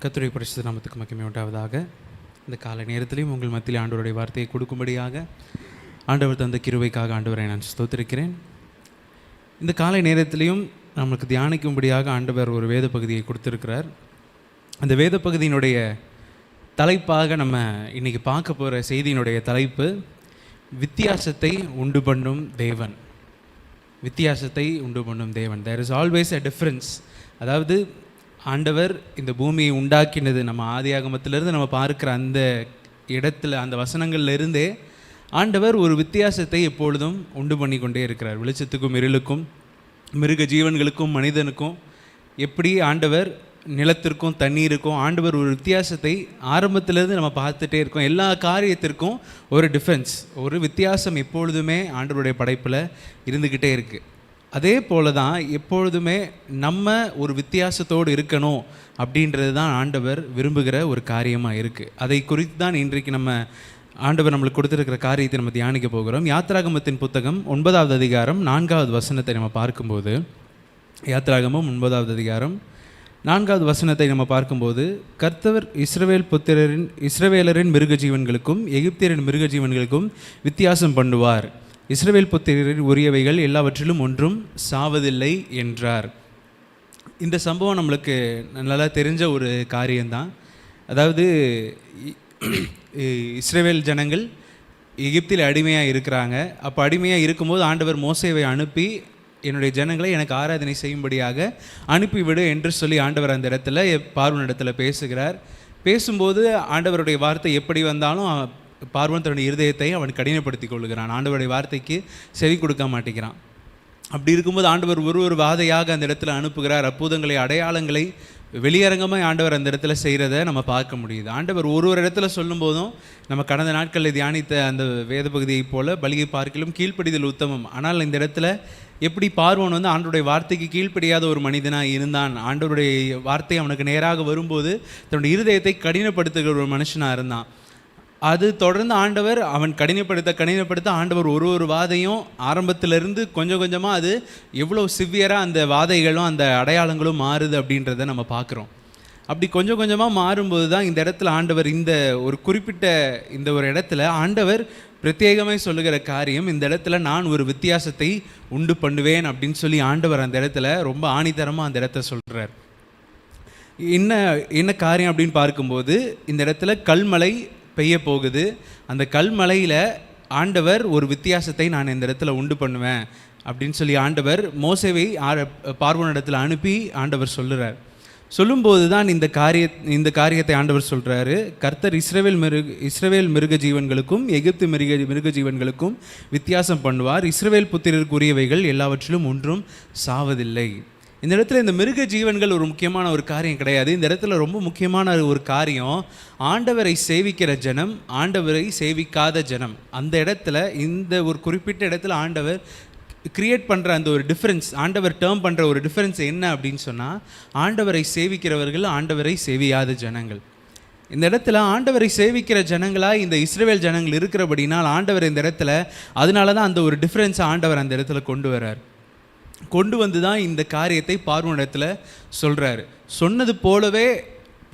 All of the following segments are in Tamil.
கர்த்தருடைய பரிசுத்த நாமத்துக்கு மகிமை உண்டாவதாக. இந்த காலை நேரத்திலையும் உங்கள் மத்தியில் ஆண்டவருடைய வார்த்தையை கொடுக்கும்படியாக ஆண்டவர் தந்த கிருபைக்காக ஆண்டவரை நான் ஸ்தோத்திரிக்கிறேன். இந்த காலை நேரத்திலையும் நமக்கு தியானிக்கும்படியாக ஆண்டவர் ஒரு வேத பகுதியை கொடுத்திருக்கிறார். அந்த வேத பகுதியினுடைய தலைப்பாக நம்ம இன்றைக்கி பார்க்க போகிற செய்தியினுடைய தலைப்பு வித்தியாசத்தை உண்டு பண்ணும் தேவன். வித்தியாசத்தை உண்டு பண்ணும் தேவன். There is always a difference. அதாவது ஆண்டவர் இந்த பூமியை உண்டாக்கினது நம்ம ஆதியாகமத்திலிருந்து நம்ம பார்க்குற அந்த இடத்துல அந்த வசனங்கள்ல இருந்தே ஆண்டவர் ஒரு வித்தியாசத்தை எப்பொழுதும் உண்டு பண்ணி கொண்டே இருக்கிறார். வெளிச்சத்துக்கும் இருளுக்கும், மிருக ஜீவன்களுக்கும், மனிதனுக்கும் எப்படி ஆண்டவர் நிலத்திற்கும் தண்ணீருக்கும் ஆண்டவர் ஒரு வித்தியாசத்தை ஆரம்பத்திலேருந்து நம்ம பார்த்துட்டே இருக்கோம். எல்லா காரியத்திற்கும் ஒரு டிஃபென்ஸ், ஒரு வித்தியாசம் எப்பொழுதுமே ஆண்டவருடைய படைப்பில் இருந்துக்கிட்டே இருக்குது. அதே போல தான் எப்பொழுதுமே நம்ம ஒரு வித்தியாசத்தோடு இருக்கணும் அப்படின்றது தான் ஆண்டவர் விரும்புகிற ஒரு காரியமாக இருக்குது. அதை குறித்து தான் இன்றைக்கு நம்ம ஆண்டவர் நம்மளுக்கு கொடுத்துருக்கிற காரியத்தை நம்ம தியானிக்க போகிறோம். யாத்ராகமத்தின் புத்தகம் 9வது அதிகாரம் 4வது வசனத்தை நம்ம பார்க்கும்போது, யாத்ராகமம் 9வது அதிகாரம் 4வது வசனத்தை நம்ம பார்க்கும்போது, கர்த்தர் இஸ்ரவேலரின் மிருக ஜீவன்களுக்கும் எகிப்தியரின் மிருக ஜீவன்களுக்கும் வித்தியாசம் பண்ணுவார். இஸ்ரவேல் புத்திரரின் உரியவைகள் எல்லாவற்றிலும் ஒன்றும் சாவதில்லை என்றார். இந்த சம்பவம் நம்மளுக்கு நல்லா தெரிஞ்ச ஒரு காரியம்தான். அதாவது இஸ்ரவேல் ஜனங்கள் எகிப்தில் அடிமையாக இருக்கிறாங்க. அப்போ அடிமையாக இருக்கும்போது ஆண்டவர் மோசேவை அனுப்பி என்னுடைய ஜனங்களை எனக்கு ஆராதனை செய்யும்படியாக அனுப்பிவிடு என்று சொல்லி ஆண்டவர் அந்த இடத்துல பார்வோன் இடத்துல பேசுகிறார். பேசும்போது ஆண்டவருடைய வார்த்தை எப்படி வந்தாலும் பார்வோன் தன்னுடைய இருதயத்தை அவன் கடினப்படுத்தி கொள்கிறான். ஆண்டவருடைய வார்த்தைக்கு செவி கொடுக்க மாட்டேங்கிறான். அப்படி இருக்கும்போது ஆண்டவர் ஒரு வாதையாக அந்த இடத்துல அனுப்புகிறார். அற்புதங்களை, அடையாளங்களை வெளியரங்கமாக ஆண்டவர் அந்த இடத்துல செய்கிறத நம்ம பார்க்க முடியுது. ஆண்டவர் ஒரு இடத்துல சொல்லும் போதும் நம்ம கடந்த நாட்களில் தியானித்த அந்த வேத பகுதியைப் போல பலியை பார்க்கிலும் கீழ்ப்படிதல் உத்தமம். ஆனால் இந்த இடத்துல எப்படி பார்வோன் ஆண்டவருடைய வார்த்தைக்கு கீழ்ப்படியாத ஒரு மனிதனாக இருந்தான். ஆண்டவருடைய வார்த்தை அவனுக்கு நேராக வரும்போது தன்னுடைய இருதயத்தை கடினப்படுத்துகிற ஒரு மனுஷனாக இருந்தான். அது தொடர்ந்து ஆண்டவர் அவன் கடினப்படுத்த ஆண்டவர் ஒரு வாதையும் ஆரம்பத்திலிருந்து கொஞ்சம் கொஞ்சமாக அது எவ்வளோ சிவியராக அந்த வாதைகளும் அந்த அடையாளங்களும் மாறுது அப்படின்றத நம்ம பார்க்குறோம். அப்படி கொஞ்சம் கொஞ்சமாக மாறும்போது தான் இந்த இடத்துல ஆண்டவர் இந்த ஒரு குறிப்பிட்ட இந்த ஒரு இடத்துல ஆண்டவர் பிரத்யேகமாக சொல்லுகிற காரியம், இந்த இடத்துல நான் ஒரு வித்தியாசத்தை உண்டு பண்ணுவேன் அப்படின்னு சொல்லி ஆண்டவர் அந்த இடத்துல ரொம்ப ஆணித்தரமாக அந்த இடத்த சொல்கிறார். என்ன காரியம் அப்படின்னு பார்க்கும்போது, இந்த இடத்துல கல்மலை பெய்ய போகுது. அந்த கல்மலையில் ஆண்டவர் ஒரு வித்தியாசத்தை நான் இந்த இடத்துல உண்டு பண்ணுவேன் அப்படின்னு சொல்லி ஆண்டவர் மோசேவை பார்வோன் இடத்துல அனுப்பி ஆண்டவர் சொல்லுறார். சொல்லும்போது தான் இந்த காரியத்தை ஆண்டவர் சொல்கிறாரு. கர்த்தர் இஸ்ரவேல் மிருக ஜீவன்களுக்கும் எகிப்து மிருக ஜீவன்களுக்கும் வித்தியாசம் பண்ணுவார். இஸ்ரவேல் புத்திரருக்குரியவைகள் எல்லாவற்றிலும் ஒன்றும் சாவதில்லை. இந்த இடத்துல இந்த மிருக ஜீவன்கள் ஒரு முக்கியமான ஒரு காரியம் கிடையாது. இந்த இடத்துல ரொம்ப முக்கியமான ஒரு காரியம், ஆண்டவரை சேவிக்கிற ஜனம், ஆண்டவரை சேவிக்காத ஜனம். அந்த இடத்துல இந்த ஒரு குறிப்பிட்ட இடத்துல ஆண்டவர் கிரியேட் பண்ணுற அந்த ஒரு டிஃப்ரென்ஸ், ஆண்டவர் டேர்ம் பண்ணுற ஒரு டிஃப்ரென்ஸ் என்ன அப்படின்னு சொன்னால், ஆண்டவரை சேவிக்கிறவர்கள், ஆண்டவரை சேவியாத ஜனங்கள். இந்த இடத்துல ஆண்டவரை சேவிக்கிற ஜனங்களாக இந்த இஸ்ரவேல் ஜனங்கள் இருக்கிறபடினால் ஆண்டவர் இந்த இடத்துல அதனால தான் அந்த ஒரு டிஃப்ரென்ஸை ஆண்டவர் அந்த இடத்துல கொண்டு வந்து தான் இந்த காரியத்தை பார்வோனிடத்தில் சொல்கிறாரு. சொன்னது போலவே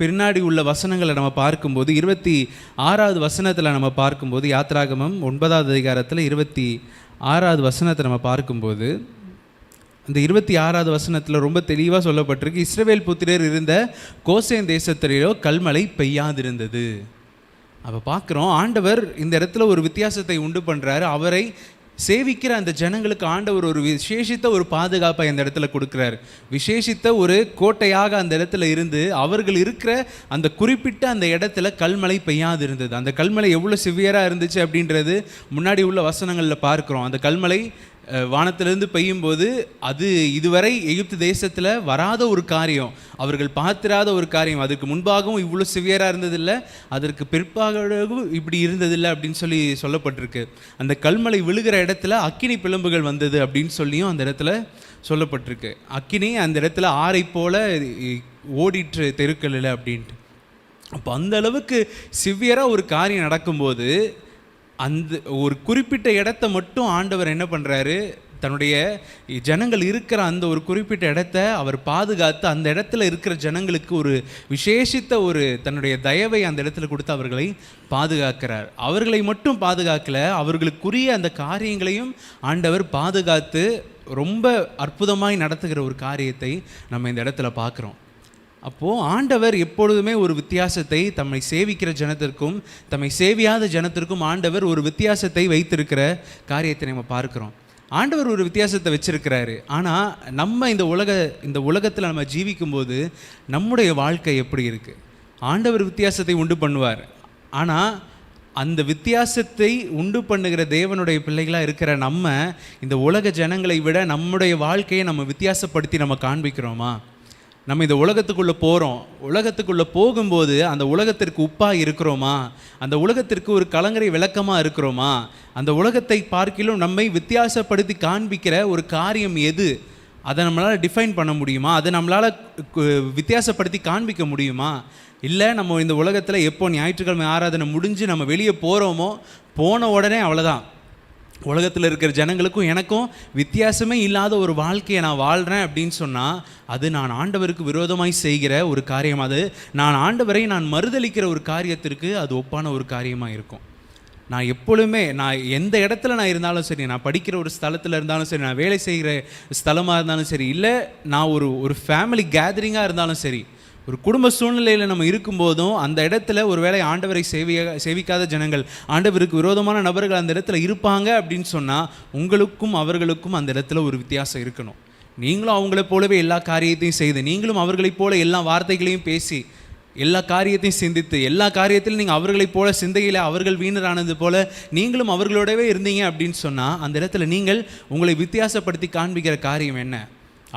பின்னாடி உள்ள வசனங்களை நம்ம பார்க்கும்போது 26வது வசனத்தில் நம்ம பார்க்கும்போது, யாத்ராகமம் 9வது அதிகாரத்தில் 26வது வசனத்தை நம்ம பார்க்கும்போது, அந்த 26வது வசனத்தில் ரொம்ப தெளிவாக சொல்லப்பட்டிருக்கு, இஸ்ரவேல் புத்திரர் இருந்த கோசேன் தேசத்திலேயோ கல்மலை பெய்யாதிருந்தது. அப்போ பார்க்குறோம் ஆண்டவர் இந்த இடத்துல ஒரு வித்தியாசத்தை உண்டு பண்ணுறாரு. அவரை சேவிக்கிற அந்த ஜனங்களுக்கு ஆண்டவர் ஒரு விசேஷித்த ஒரு பாதுகாப்பை அந்த இடத்துல கொடுக்குறாரு. விசேஷித்த ஒரு கோட்டையாக அந்த இடத்துல இருந்து அவர்கள் இருக்கிற அந்த குறிப்பிட்ட அந்த இடத்துல கல்மலை பெய்யாது இருந்தது. அந்த கல்மலை எவ்வளோ சிவியராக இருந்துச்சு அப்படின்றது முன்னாடி உள்ள வசனங்களில் பார்க்குறோம். அந்த கல்மலை வானத்திலிருந்து பெய்யும்போது அது இதுவரை எகிப்து தேசத்தில் வராத ஒரு காரியம், அவர்கள் பார்த்திராத ஒரு காரியம். அதுக்கு முன்பாகவும் இவ்வளோ சிவியராக இருந்ததில்லை, அதற்கு பிற்பாகவும் இப்படி இருந்ததில்லை அப்படின்னு சொல்லி சொல்லப்பட்டிருக்கு. அந்த கல்மலை விழுகிற இடத்துல அக்கினி பிளம்புகள் வந்தது அப்படின்னு சொல்லியும் அந்த இடத்துல சொல்லப்பட்டிருக்கு. அக்கினி அந்த இடத்துல ஆறை போல ஓடிற்று தெருக்களில் அப்படின்ட்டு. அப்போ அந்த அளவுக்கு சிவியராக ஒரு காரியம் நடக்கும்போது அந்த ஒரு குறிப்பிட்ட இடத்த மட்டும் ஆண்டவர் என்ன பண்ணுறாரு, தன்னுடைய ஜனங்கள் இருக்கிற அந்த ஒரு குறிப்பிட்ட இடத்த அவர் பாதுகாத்து அந்த இடத்துல இருக்கிற ஜனங்களுக்கு ஒரு விசேஷித்த ஒரு தன்னுடைய தயவை அந்த இடத்துல கொடுத்து அவர்களை பாதுகாக்கிறார். அவர்களை மட்டும் பாதுகாக்கல, அவர்களுக்குரிய அந்த காரியங்களையும் ஆண்டவர் பாதுகாத்து ரொம்ப அற்புதமாய் நடத்துகிற ஒரு காரியத்தை நம்ம இந்த இடத்துல பார்க்குறோம். அப்போது ஆண்டவர் எப்பொழுதுமே ஒரு வித்தியாசத்தை தம்மை சேவிக்கிற ஜனத்திற்கும் தம்மை சேவியாத ஜனத்திற்கும் ஆண்டவர் ஒரு வித்தியாசத்தை வைத்திருக்கிற காரியத்தை நம்ம பார்க்குறோம். ஆண்டவர் ஒரு வித்தியாசத்தை வச்சிருக்கிறாரு. ஆனால் நம்ம இந்த உலகத்தில் நம்ம ஜீவிக்கும்போது நம்முடைய வாழ்க்கை எப்படி இருக்குது? ஆண்டவர் வித்தியாசத்தை உண்டு பண்ணுவார். ஆனால் அந்த வித்தியாசத்தை உண்டு பண்ணுகிற தேவனுடைய பிள்ளைகளாக இருக்கிற நம்ம இந்த உலக ஜனங்களை விட நம்முடைய வாழ்க்கையை நம்ம வித்தியாசப்படுத்தி நம்ம காண்பிக்கிறோமா? நம்ம இந்த உலகத்துக்குள்ளே போகிறோம், உலகத்துக்குள்ளே போகும்போது அந்த உலகத்திற்கு உப்பாக இருக்கிறோமா? அந்த உலகத்திற்கு ஒரு கலங்கரை விளக்கமாக இருக்கிறோமா? அந்த உலகத்தை பார்க்கிலும் நம்மை வித்தியாசப்படுத்தி காண்பிக்கிற ஒரு காரியம் எது? அதை நம்மளால் டிஃபைன் பண்ண முடியுமா? அதை நம்மளால் வித்தியாசப்படுத்தி காண்பிக்க முடியுமா? இல்லை நம்ம இந்த உலகத்தில் எப்போ ஞாயிற்றுக்கிழமை ஆராதனை முடிஞ்சு நம்ம வெளியே போகிறோமோ, போன உடனே அவ்வளோதான், உலகத்தில் இருக்கிற ஜனங்களுக்கும் எனக்கும் வித்தியாசமே இல்லாத ஒரு வாழ்க்கையை நான் வாழ்கிறேன் அப்படின்னு சொன்னால் அது நான் ஆண்டவருக்கு விரோதமாய் செய்கிற ஒரு காரியம். அது நான் ஆண்டவரை நான் மறுதலிக்கிற ஒரு காரியத்திற்கு அது ஒப்பான ஒரு காரியமாக இருக்கும். நான் எப்பொழுதுமே நான் எந்த இடத்துல நான் இருந்தாலும் சரி, நான் படிக்கிற ஒரு ஸ்தலத்தில் இருந்தாலும் சரி, நான் வேலை செய்கிற ஸ்தலமாக இருந்தாலும் சரி, இல்லை நான் ஒரு ஃபேமிலி கேதரிங்காக இருந்தாலும் சரி, ஒரு குடும்ப சூழ்நிலையில் நம்ம இருக்கும்போதும் அந்த இடத்துல ஒரு வேளை ஆண்டவரை சேவிக்காத ஜனங்கள், ஆண்டவருக்கு விரோதமான நபர்கள் அந்த இடத்துல இருப்பாங்க அப்படின்னு சொன்னால் உங்களுக்கும் அவர்களுக்கும் அந்த இடத்துல ஒரு வித்தியாசம் இருக்கணும். நீங்களும் அவங்கள போலவே எல்லா காரியத்தையும் செய்து, நீங்களும் அவர்களைப் போல எல்லா வார்த்தைகளையும் பேசி, எல்லா காரியத்தையும் சிந்தித்து, எல்லா காரியத்திலும் நீங்கள் அவர்களைப் போல சிந்தையில் அவர்கள் வீணரானது போல நீங்களும் அவர்களோடவே இருந்தீங்க அப்படின்னு சொன்னால் அந்த இடத்துல நீங்கள் உங்களை வித்தியாசப்படுத்தி காண்பிக்கிற காரியம் என்ன?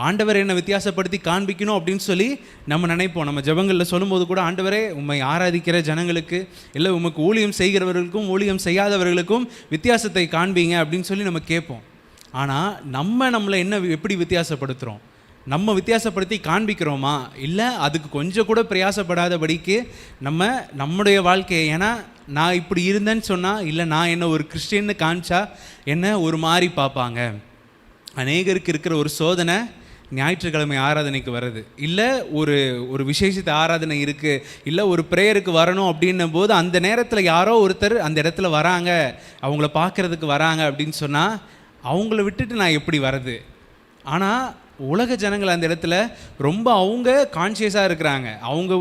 ஆண்டவர் என்ன வித்தியாசப்படுத்தி காண்பிக்கணும் அப்படின்னு சொல்லி நம்ம நினைப்போம். நம்ம ஜெபங்களில் சொல்லும்போது கூட ஆண்டவரே உம்மை ஆராதிக்கிற ஜனங்களுக்கு, இல்லை உமக்கு ஊழியம் செய்கிறவர்களுக்கும் ஊழியம் செய்யாதவர்களுக்கும் வித்தியாசத்தை காண்பீங்க அப்படின்னு சொல்லி நம்ம கேட்போம். ஆனால் நம்மளை எப்படி வித்தியாசப்படுத்துகிறோம்? நம்ம வித்தியாசப்படுத்தி காண்பிக்கிறோமா? இல்லை அதுக்கு கொஞ்சம் கூட பிரயாசப்படாதபடிக்கு நம்முடைய வாழ்க்கையை, ஏன்னா நான் இப்படி இருந்தேன்னு சொன்னால், இல்லை நான் என்ன ஒரு கிறிஸ்டியன்னு காமிச்சா என்ன ஒரு மாதிரி பார்ப்பாங்க. அநேகருக்கு இருக்கிற ஒரு சோதனை ஞாயிற்றுக்கிழமை ஆராதனைக்கு வர்றது, இல்லை ஒரு விசேஷித்த ஆராதனை இருக்குது, இல்லை ஒரு ப்ரேயருக்கு வரணும் அப்படின்னும் போது அந்த நேரத்தில் யாரோ ஒருத்தர் அந்த இடத்துல வராங்க, அவங்கள பார்க்குறதுக்கு வராங்க அப்படின்னு சொன்னால் அவங்கள விட்டுட்டு நான் எப்படி வர்றது? ஆனால் உலக ஜனங்கள் அந்த இடத்துல ரொம்ப அவங்க கான்ஷியஸாக இருக்கிறாங்க. அவங்க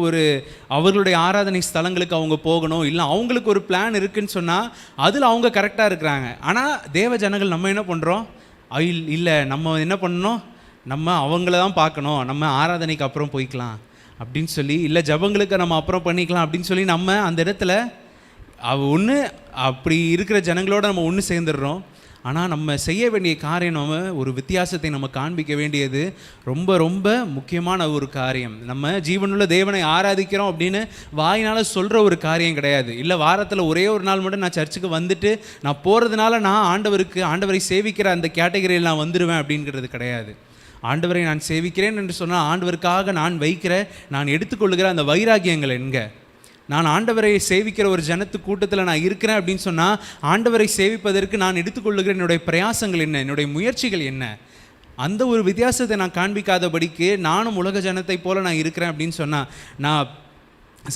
அவர்களுடைய ஆராதனை ஸ்தலங்களுக்கு அவங்க போகணும், இல்லை அவங்களுக்கு ஒரு பிளான் இருக்குதுன்னு சொன்னால் அதில் அவங்க கரெக்டாக இருக்கிறாங்க. ஆனால் தேவ ஜனங்கள் நம்ம என்ன பண்ணுறோம்? இல்லை நம்ம என்ன பண்ணணும், நம்ம அவங்கள தான் பார்க்கணும், நம்ம ஆராதனைக்கு அப்புறம் போய்க்கலாம் அப்படின்னு சொல்லி, இல்லை ஜபங்களுக்கு நம்ம அப்புறம் பண்ணிக்கலாம் அப்படின்னு சொல்லி நம்ம அந்த இடத்துல அப்படி இருக்கிற ஜனங்களோட நம்ம ஒன்று சேர்ந்துடுறோம். ஆனால் நம்ம செய்ய வேண்டிய காரியம், நம்ம ஒரு வித்தியாசத்தை நம்ம காண்பிக்க வேண்டியது ரொம்ப ரொம்ப முக்கியமான ஒரு காரியம். நம்ம ஜீவனுள்ள தேவனை ஆராதிக்கிறோம் அப்படின்னு வாயினால் சொல்கிற ஒரு காரியம் கிடையாது. இல்லை வாரத்தில் ஒரே ஒரு நாள் மட்டும் நான் சர்ச்சுக்கு வந்துட்டு நான் போகிறதுனால நான் ஆண்டவரை சேவிக்கிற அந்த கேட்டகரியில் நான் வந்துடுவேன் அப்படிங்கிறது கிடையாது. ஆண்டவரை நான் சேவிக்கிறேன் என்று சொன்னால் ஆண்டவருக்காக நான் எடுத்துக்கொள்ளுகிற அந்த வைராகியங்கள் என்க, நான் ஆண்டவரை சேவிக்கிற ஒரு ஜனத்து கூட்டத்தில் நான் இருக்கிறேன் அப்படின்னு சொன்னால் ஆண்டவரை சேவிப்பதற்கு நான் எடுத்துக்கொள்ளுகிற என்னுடைய பிரயாசங்கள் என்ன, என்னுடைய முயற்சிகள் என்ன, அந்த ஒரு வித்தியாசத்தை நான் காண்பிக்காதபடிக்கு நானும் உலக ஜனத்தை போல் நான் இருக்கிறேன் அப்படின்னு சொன்னால், நான்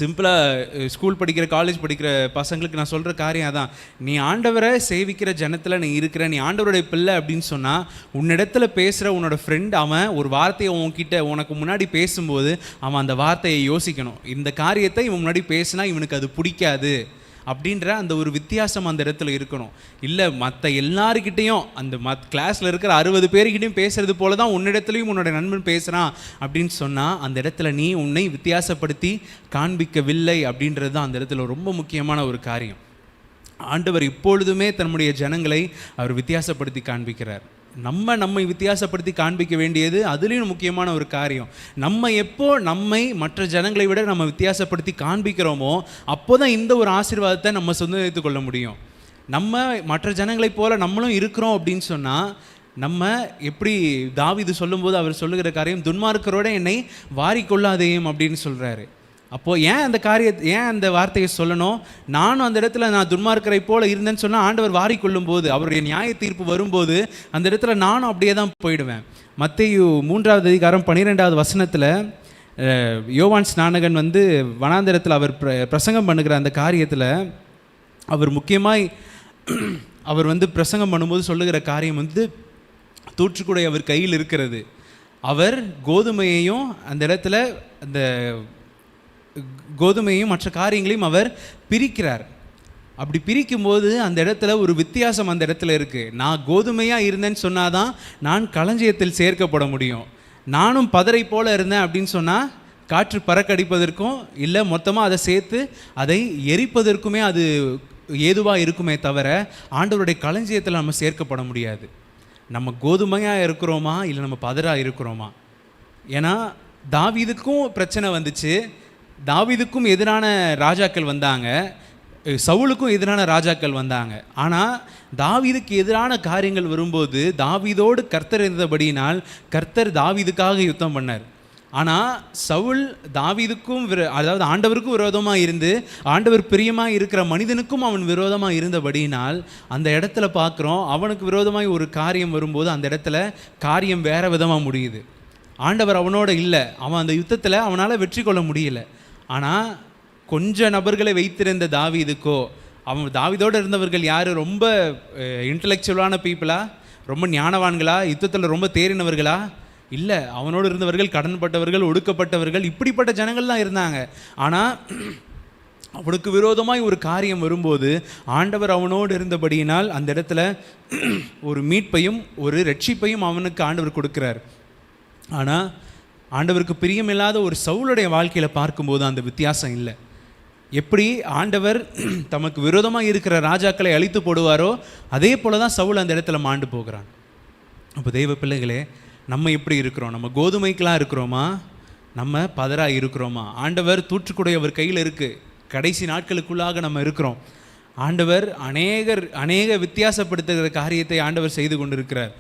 சிம்பிளாக ஸ்கூல் படிக்கிற காலேஜ் படிக்கிற பசங்களுக்கு நான் சொல்கிற காரியம் அதான், நீ ஆண்டவரை சேவிக்கிற ஜனத்தில் நீ இருக்கிற, நீ ஆண்டவருடைய பிள்ளை அப்படின்னு சொன்னால் உன்னிடத்தில் பேசுகிற உன்னோட ஃப்ரெண்ட் அவன் ஒரு வார்த்தையை உனக்கு முன்னாடி பேசும்போது அவன் அந்த வார்த்தையை யோசிக்கணும், இந்த காரியத்தை இவன் முன்னாடி பேசினா இவனுக்கு அது பிடிக்காது அப்படின்ற அந்த ஒரு வித்தியாசம் அந்த இடத்துல இருக்கணும். இல்லை மற்ற எல்லாருக்கிட்டையும் கிளாஸில் இருக்கிற 60 பேருக்கிட்டையும் பேசுகிறது போல தான் உன்னிடத்துலையும் உன்னோட நண்பன் பேசுகிறான் அப்படின்னு சொன்னால் அந்த இடத்துல நீ உன்னை வித்தியாசப்படுத்தி காண்பிக்கவில்லை அப்படின்றது தான் அந்த இடத்துல ரொம்ப முக்கியமான ஒரு காரியம். ஆண்டவர் இப்பொழுதுமே தன்னுடைய ஜனங்களை அவர் வித்தியாசப்படுத்தி காண்பிக்கிறார். நம்மை வித்தியாசப்படுத்தி காண்பிக்க வேண்டியது அதுலேயும் முக்கியமான ஒரு காரியம். நம்மை மற்ற ஜனங்களை விட நம்ம வித்தியாசப்படுத்தி காண்பிக்கிறோமோ அப்போ தான் இந்த ஒரு ஆசீர்வாதத்தை நம்ம சொந்தரித்து கொள்ள முடியும். நம்ம மற்ற ஜனங்களைப் போல நம்மளும் இருக்கிறோம் அப்படின்னு சொன்னால் நம்ம எப்படி தாவீது சொல்லும்போது அவர் சொல்லுகிற காரியம், துன்மார்க்கரோட என்னை வாரிக்கொள்ளாதேயும் அப்படின்னு சொல்கிறாரு. அப்போது ஏன் அந்த வார்த்தையை சொல்லணும்? நானும் அந்த இடத்துல நான் துன்மார்க்கரை போல இருந்தேன்னு சொன்னால் ஆண்டவர் வாரிக்கொள்ளும் போது, அவருடைய நியாய தீர்ப்பு வரும்போது அந்த இடத்துல நானும் அப்படியே தான் போயிடுவேன். மத்தேயு 3வது அதிகாரம் 12வது வசனத்தில் யோவான் ஸ்நானகன் வனாந்தரத்தில் அவர் பிரசங்கம் பண்ணுகிற அந்த காரியத்தில் அவர் முக்கியமாய் அவர் பிரசங்கம் பண்ணும்போது சொல்லுகிற காரியம் தூற்றுக்குடை அவர் கையில் இருக்கிறது. அவர் கோதுமையையும் அந்த இடத்துல அந்த கோதுமையும் மற்ற காரியங்களையும் அவர் பிரிக்கிறார். அப்படி பிரிக்கும்போது அந்த இடத்துல ஒரு வித்தியாசம் அந்த இடத்துல இருக்குது. நான் கோதுமையாக இருந்தேன்னு சொன்னாதான் நான் களஞ்சியத்தில் சேர்க்கப்பட முடியும். நானும் பதரை போல இருந்தேன் அப்படின்னு சொன்னால் காற்று பறக்கடிப்பதற்கும் இல்லை மொத்தமாக அதை சேர்த்து அதை எரிப்பதற்குமே அது ஏதுவாக இருக்குமே தவிர ஆண்டவருடைய களஞ்சியத்தில் நம்ம சேர்க்கப்பட முடியாது. நம்ம கோதுமையாக இருக்கிறோமா இல்லை நம்ம பதராக இருக்கிறோமா? ஏன்னா தாவீதுக்கும் பிரச்சனை வந்துச்சு, தாவீதுக்கும் எதிரான ராஜாக்கள் வந்தாங்க, சவுலுக்கும் எதிரான ராஜாக்கள் வந்தாங்க. ஆனால் தாவீதுக்கு எதிரான காரியங்கள் வரும்போது தாவீதோடு கர்த்தர் இருந்தபடியினால் கர்த்தர் தாவீதுக்காக யுத்தம் பண்ணார். ஆனால் சவுல் தாவீதுக்கும் அதாவது ஆண்டவருக்கும் விரோதமாக இருந்து ஆண்டவர் பிரியமாக இருக்கிற மனிதனுக்கும் அவன் விரோதமாக இருந்தபடியினால் அந்த இடத்துல பார்க்குறோம், அவனுக்கு விரோதமாக ஒரு காரியம் வரும்போது அந்த இடத்துல காரியம் வேறு விதமாக முடியுது. ஆண்டவர் அவனோட இல்லை, அவன் அந்த யுத்தத்தில் அவனால் வெற்றி கொள்ள முடியல. ஆனால் கொஞ்சம் நபர்களை வைத்திருந்த தாவீதுக்கோ, அவன் தாவீதோடு இருந்தவர்கள் யார்? ரொம்ப இன்டலெக்சுவலான பீப்புளா, ரொம்ப ஞானவான்களா, யுத்தத்தில் ரொம்ப தேறினவர்களா? இல்லை, அவனோடு இருந்தவர்கள் கடன்பட்டவர்கள், ஒடுக்கப்பட்டவர்கள், இப்படிப்பட்ட ஜனங்கள் தான் இருந்தாங்க. ஆனால் அவனுக்கு விரோதமாய் ஒரு காரியம் வரும்போது ஆண்டவர் அவனோடு இருந்தபடியினால் அந்த இடத்துல ஒரு மீட்பையும் ஒரு ரட்சிப்பையும் அவனுக்கு ஆண்டவர் கொடுக்கிறார். ஆனால் ஆண்டவருக்கு பிரியமில்லாத ஒரு சவுலுடைய வாழ்க்கையில் பார்க்கும்போது அந்த வித்தியாசம் இல்லை. எப்படி ஆண்டவர் தமக்கு விரோதமாக இருக்கிற ராஜாக்களை அழித்து போடுவாரோ அதே போல தான் சவுல் அந்த இடத்துல மாண்டு போகிறான். அப்போ தெய்வ பிள்ளைகளே, நம்ம எப்படி இருக்கிறோம்? நம்ம கோதுமைக்கெலாம் இருக்கிறோமா? நம்ம பதராக இருக்கிறோமா? ஆண்டவர் தூற்றுக்குடை அவர் கையில் இருக்குது. கடைசி நாட்களுக்குள்ளாக நம்ம இருக்கிறோம். ஆண்டவர் அநேக வித்தியாசப்படுத்துகிற காரியத்தை ஆண்டவர் செய்து கொண்டிருக்கிறார்.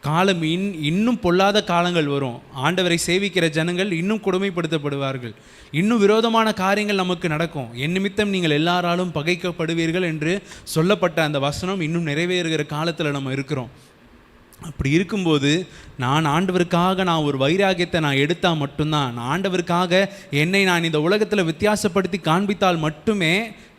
காலம் இன்னும் பொல்லாத காலங்கள் வரும். ஆண்டவரை சேவிக்கிற ஜனங்கள் இன்னும் கொடுமைப்படுத்தப்படுவார்கள். இன்னும் விரோதமான காரியங்கள் நமக்கு நடக்கும். என் நிமித்தம் நீங்கள் எல்லாராலும் பகைக்கப்படுவீர்கள் என்று சொல்லப்பட்ட அந்த வசனம் இன்னும் நிறைவேறுகிற காலத்தில் நம்ம இருக்கிறோம். அப்படி இருக்கும்போது நான் ஆண்டவருக்காக நான் ஒரு வைராகியத்தை நான் எடுத்தால் மட்டும்தான், நான் ஆண்டவருக்காக என்னை நான் இந்த உலகத்தில் வித்தியாசப்படுத்தி காண்பித்தால் மட்டுமே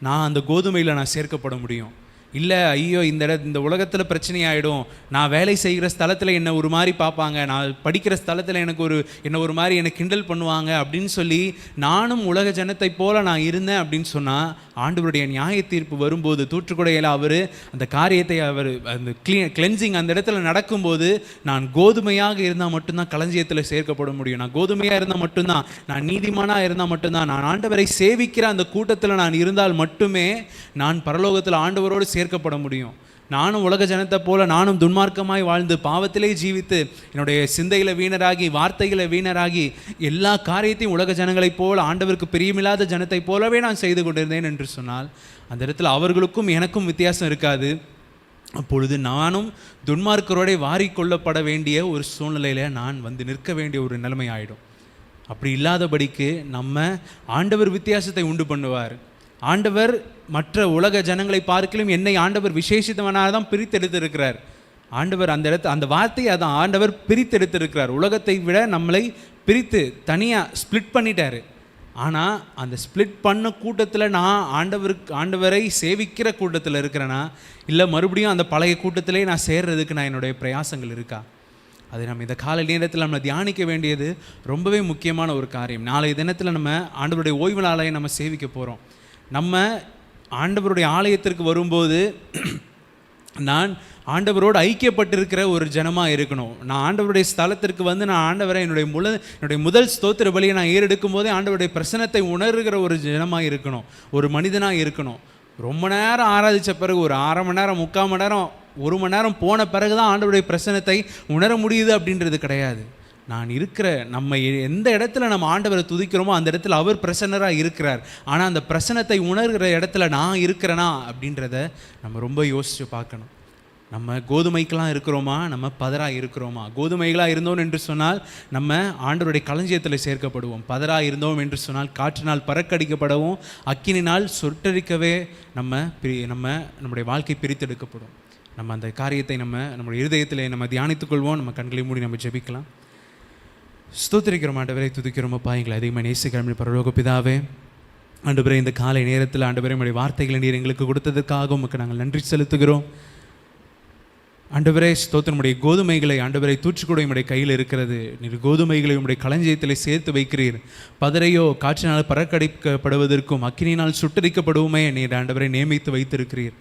நான் அந்த கோதுமையில் நான் சேர்க்கப்பட முடியும். இல்லை, ஐயோ இந்த உலகத்தில் பிரச்சனையாயிடும், நான் வேலை செய்கிற ஸ்தலத்தில் என்னை ஒரு மாதிரி பார்ப்பாங்க, நான் படிக்கிற ஸ்தலத்தில் என்னை ஒரு மாதிரி என்னை கிண்டல் பண்ணுவாங்க அப்படின்னு சொல்லி நானும் உலக ஜனத்தை போல நான் இருந்தேன் அப்படின்னு சொன்னால் ஆண்டவருடைய நியாய தீர்ப்பு வரும்போது தூற்றுக்குடையில் அவர் அந்த காரியத்தை அந்த கிளென்சிங் அந்த இடத்துல நடக்கும்போது நான் கோதுமையாக இருந்தால் மட்டும்தான் களஞ்சியத்தில் சேர்க்கப்பட முடியும். நான் கோதுமையாக இருந்தால் மட்டும்தான், நான் நீதிமானாக இருந்தால் மட்டும்தான், நான் ஆண்டவரை சேவிக்கிற அந்த கூட்டத்தில் நான் இருந்தால் மட்டுமே நான் பரலோகத்தில் ஆண்டவரோடு சேர்க்கப்பட முடியும். நானும் உலக ஜனத்தை போல நானும் துன்மார்க்கமாய் வாழ்ந்து பாவத்திலே ஜீவித்து என்னுடைய சிந்தையில் வீணராகி வார்த்தைகளை வீணராகி எல்லா காரியத்தையும் உலக ஜனங்களைப் போல ஆண்டவருக்கு பிரியமில்லாத ஜனத்தை போலவே நான் செய்து கொண்டிருந்தேன் என்று சொன்னால் அந்த இடத்துல அவர்களுக்கும் எனக்கும் வித்தியாசம் இருக்காது. அப்பொழுது நானும் துன்மார்க்கரோட வாரிக்கொள்ளப்பட வேண்டிய ஒரு சூழ்நிலையில் நான் நிற்க வேண்டிய ஒரு நிலைமை ஆகிடும். அப்படி இல்லாதபடிக்கு நம்ம ஆண்டவர் வித்தியாசத்தை உண்டு பண்ணுவார். ஆண்டவர் மற்ற உலக ஜனங்களை பார்க்கலும் என்னை ஆண்டவர் விசேஷித்தவனாக தான் பிரித்தெடுத்திருக்கிறார். ஆண்டவர் அந்த வார்த்தையை அதான் ஆண்டவர் பிரித்தெடுத்திருக்கிறார். உலகத்தை விட நம்மளை பிரித்து தனியாக ஸ்ப்ளிட் பண்ணிட்டார். ஆனால் அந்த ஸ்ப்ளிட் பண்ண கூட்டத்தில் நான் ஆண்டவரை சேவிக்கிற கூட்டத்தில் இருக்கிறேன்னா இல்லை மறுபடியும் அந்த பழைய கூட்டத்திலே நான் சேர்றதுக்கு நான் என்னுடைய பிரயாசங்கள் இருக்கா? அது நம்ம இந்த காலை நேரத்தில் நம்ம தியானிக்க வேண்டியது ரொம்பவே முக்கியமான ஒரு காரியம். நாளைய தினத்தில் நம்ம ஆண்டவருடைய ஓய்வு நாளை நம்ம சேவிக்க போகிறோம். நம்ம ஆண்டவருடைய ஆலயத்திற்கு வரும்போது நான் ஆண்டவரோடு ஐக்கியப்பட்டிருக்கிற ஒரு ஜனமாக இருக்கணும். நான் ஆண்டவருடைய ஸ்தலத்திற்கு நான் ஆண்டவரை என்னுடைய முதல் ஸ்தோத்திர பலியை நான் ஏறெடுக்கும் போதே ஆண்டவருடைய பிரசன்னத்தை உணர்கிற ஒரு ஜனமாக இருக்கணும், ஒரு மனிதனாக இருக்கணும். ரொம்ப நேரம் ஆராதித்த பிறகு ஒரு 1/2 மணி நேரம் 3/4 மணி நேரம் 1 மணி நேரம் போன பிறகு தான் ஆண்டவருடைய பிரசன்னத்தை உணர முடியுது அப்படின்றது கிடையாது. நான் நம்ம எந்த இடத்துல நம்ம ஆண்டவரை துதிக்கிறோமோ அந்த இடத்துல அவர் பிரசன்னராக இருக்கிறார். ஆனால் அந்த பிரசன்னத்தை உணர்கிற இடத்துல நான் இருக்கிறேனா அப்படின்றத நம்ம ரொம்ப யோசித்து பார்க்கணும். நம்ம கோதுமைக்கெல்லாம் இருக்கிறோமா, நம்ம பதராக இருக்கிறோமா? கோதுமைகளாக இருந்தோம் என்று சொன்னால் நம்ம ஆண்டவருடைய களஞ்சியத்தில் சேர்க்கப்படுவோம். பதராக இருந்தோம் என்று சொன்னால் காற்றினால் பறக்கடிக்கப்படவும் அக்கினினால் சுட்டரிக்கவே நம்முடைய வாழ்க்கை பிரித்தெடுக்கப்படும். நம்ம அந்த காரியத்தை நம்முடைய இருதயத்தில் நம்ம தியானித்துக்கொள்வோம். நம்ம கண்களை மூடி நம்ம ஜெபிக்கலாம். ஸ்தோத்திரிக்கிறோம் ஆண்டவரை, துதிக்கிறோம் அப்பா, எங்களை அதிகமாக நேசிக்கிறோம் பரலோக பிதாவே. ஆண்டவரே, இந்த காலை நேரத்தில் ஆண்டவரே உம்முடைய வார்த்தைகளை நீர் எங்களுக்கு கொடுத்ததற்காக உமக்கு நாங்கள் நன்றி செலுத்துகிறோம். ஆண்டவரே ஸ்தோத்திரம், உடைய கோதுமைகளை ஆண்டவரை தூற்றுக்கூட உடைய கையில் இருக்கிறது. நீர் கோதுமைகளை உடைய களஞ்சியத்தில் சேர்த்து வைக்கிறீர். பதரையோ காற்றினால் பறக்கடிக்கப்படுவதற்கும் அக்கினியினால் சுட்டரிக்கப்படுவோமே நீர் ஆண்டவரை நியமித்து வைத்திருக்கிறீர்.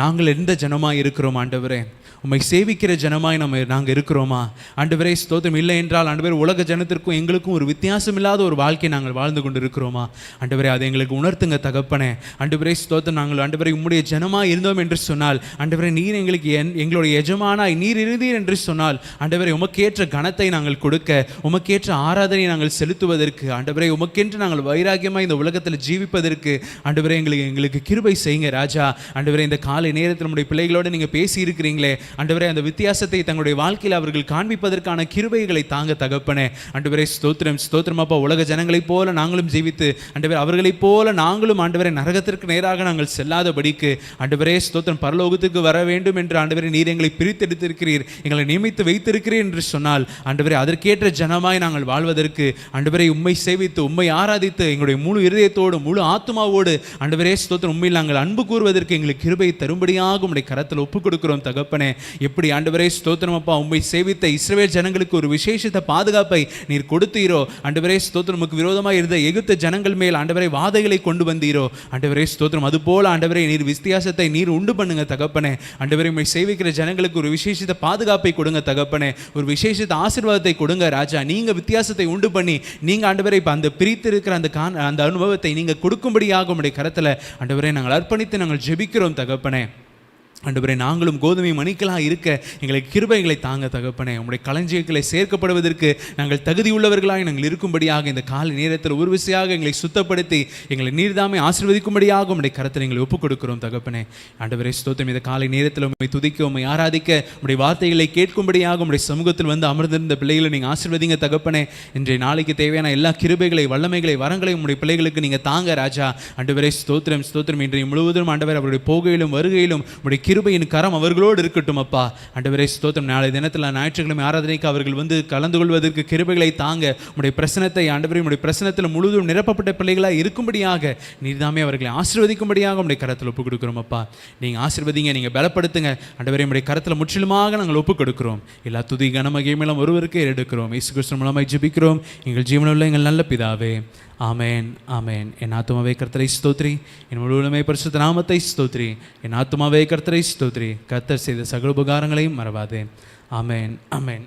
நாங்கள் எந்த ஜனமாய் இருக்கிறோம் ஆண்டவரே? உம்மை சேவிக்கிற ஜனமாய் நாங்கள் இருக்கிறோமா ஆண்டவரே? ஸ்தோத்திரம். இல்லை என்றால் ஆண்டவரே உலக ஜனத்திற்கும் எங்களுக்கும் ஒரு வித்தியாசம் இல்லாத ஒரு வாழ்க்கை நாங்கள் வாழ்ந்து கொண்டு இருக்கிறோமா ஆண்டவரே? அதை எங்களுக்கு உணர்த்துங்க தகப்பனே. ஆண்டவரே ஸ்தோத்திரம், நாங்கள் ஆண்டவரை உம்முடைய ஜனமாய் இருந்தோம் என்று சொன்னால் ஆண்டவரே நீர் எங்களுக்கு எங்களுடைய எஜமானாய் நீர் இருந்தீர் என்று சொன்னால் ஆண்டவரே உமக்கேற்ற கனத்தை நாங்கள் கொடுக்க, உமக்கேற்ற ஆராதனை நாங்கள் செலுத்துவதற்கு ஆண்டவரே, உமக்கென்று நாங்கள் வைராக்கியமாக இந்த உலகத்தில் ஜீவிப்பதற்கு ஆண்டவரே எங்களுக்கு கிருபை செய்யுங்க ராஜா. ஆண்டவரே, இந்த காலை நேரத்தில் நம்முடைய பிள்ளைகளோடு நீங்கள் பேசி இருக்கிறீங்களே ஆண்டவரே, அந்த வித்தியாசத்தை தங்களுடைய வாழ்க்கையில் அவர்கள் காண்பிப்பதற்கான கிருபைகளை தாங்க தகப்பனே. ஆண்டவரே ஸ்தோத்திரம் ஸ்தோத்திரம் அப்பா. உலக ஜனங்களைப் போல நாங்களும் ஜீவித்து ஆண்டவரே அவர்களைப் போல நாங்களும் ஆண்டவரே நரகத்திற்கு நேராக நாங்கள் செல்லாதபடிக்கு ஆண்டவரே ஸ்தோத்திரம் பரலோகத்துக்கு வர வேண்டும் என்று ஆண்டவரே நீர் எங்களை பிரித்தெடுத்திருக்கிறீர், எங்களை நியமித்து வைத்திருக்கிறீர் என்று சொன்னால் ஆண்டவரே அதற்கேற்ற ஜனமாய் நாங்கள் வாழ்வதற்கு ஆண்டவரே உம்மை சேவித்து உம்மை ஆராதித்து எங்களுடைய முழு இருதயத்தோடு முழு ஆத்மாவோடு ஆண்டவரே ஸ்தோத்திரம் உண்மையில் நாங்கள் அன்பு கூறுவதற்கு எங்களுக்கு கிருபை தரும்படியாக உம்முடைய கரத்தில் ஒப்புக் கொடுக்கிறோம் தகப்பனே. எப்படி ஆண்டவரே ஸ்தோத்திரம் அப்பா உம்மை சேவித்த இஸ்ரவேல் ஜனங்களுக்கு ஒரு விசேஷித்த பாதுகாப்பை நீர் கொடுத்தீரோ ஆண்டவரே ஸ்தோத்திரம், உமக்கு விரோதமாக இருந்த எகிப்து ஜனங்கள் மேல் ஆண்டவரே வாதைகளை கொண்டு வந்தீரோ ஆண்டவரே ஸ்தோத்திரம், அதுபோல ஆண்டவரே நீர் வித்தியாசத்தை நீர் உண்டு பண்ணுங்க தகப்பனே. ஆண்டவரே உம்மை சேவிக்கிற ஜனங்களுக்கு ஒரு விசேஷித்த பாதுகாப்பை கொடுங்க தகப்பனே, ஒரு விசேஷித்த ஆசீர்வாதத்தை கொடுங்க ராஜா. நீங்க வித்தியாசத்தை உண்டு பண்ணி நீங்க ஆண்டவரை இப்போ அந்த பிரித்து இருக்கிற அந்த அனுபவத்தை நீங்க கொடுக்கும்படியாக உம்முடைய கரத்தில் ஆண்டவரை நாங்கள் அர்ப்பணித்து நாங்கள் ஜெபிக்கிறோம் தகப்பனே. ஆண்டவரே, நாங்களும் கோதுமை மணிக்களாக இருக்க எங்களுக்கு கிருபைகளை தாங்க தகப்பனே. உம்முடைய களஞ்சியங்களை சேர்க்கப்படுவதற்கு நாங்கள் தகுதியுள்ளவர்களாக நாங்கள் இருக்கும்படியாக இந்த காலை நேரத்தில் ஒரு விசையாக எங்களை சுத்தப்படுத்தி எங்களை நீர்தாமே ஆசீர்வதிக்கும்படியாக உம்முடைய கரத்தில் எங்களை ஒப்புக் கொடுக்கிறோம் தகப்பனே. ஆண்டவரே ஸ்தோத்திரம், இந்த காலை நேரத்தில் உம்மை துதிக்க உம்மை ஆராதிக்க உம்முடைய வார்த்தைகளை கேட்கும்படியாக உம்முடைய சமூகத்தில் வந்து அமர்ந்திருந்த பிள்ளைகளை நீங்கள் ஆசீர்வதிங்க தகப்பனே. இன்றைய நாளைக்கு தேவையான எல்லா கிருபைகளை வல்லமைகளை வரங்களை உம்முடைய பிள்ளைகளுக்கு நீங்கள் தாங்க ராஜா. ஆண்டவரே ஸ்தோத்திரம் ஸ்தோத்திரம். இன்றைய முழுவதும் ஆண்டவர் அவருடைய போகையிலும் வருகையிலும் உம்முடைய கிருபையின் கரம் அவர்களோடு இருக்கட்டும் அப்பா. ஆண்டவரே ஸ்தோத்திரம், நாளை தினத்தில் ஞாயிற்றுக்கிழமை ஆராதனைக்கு அவர்கள் வந்து கலந்து கொள்வதற்கு கிருபைகளை தாங்க. உம்முடைய பிரசனத்தை ஆண்டவரே உம்முடைய பிரசனத்தில் முழுவதும் நிரப்பப்பட்ட பிள்ளைகளாக இருக்கும்படியாக நீர்தாமே அவர்களை ஆசீர்வதிக்கும்படியாக உம்முடைய கரத்தில் ஒப்புக் கொடுக்கிறோம் அப்பா. நீங்கள் ஆசீர்வதிங்க, நீங்கள் பலப்படுத்துங்க ஆண்டவரே. உம்முடைய கரத்தில் முற்றிலுமாக நாங்கள் ஒப்புக் கொடுக்கிறோம். எல்லா துதி கனமகிமையும் ஒருவருக்கே எடுக்கிறோம். இயேசு கிறிஸ்து மூலமாய் ஜெபிக்கிறோம் எங்கள் ஜீவனுள்ள எங்கள் நல்ல பிதாவே. ஆமேன் ஆமேன். என் ஆத்துமாவே கர்த்தரை ஸ்தோத்ரி, என் முழுவதுமே பரிசுத்த நாமத்தை ஸ்தோத்ரி. என் ஆத்துமாவே கர்த்தரை ஸ்தோத்ரி, கர்த்தர் செய்த சகல உபகாரங்களையும் மறவாதே. ஆமேன் ஆமேன்.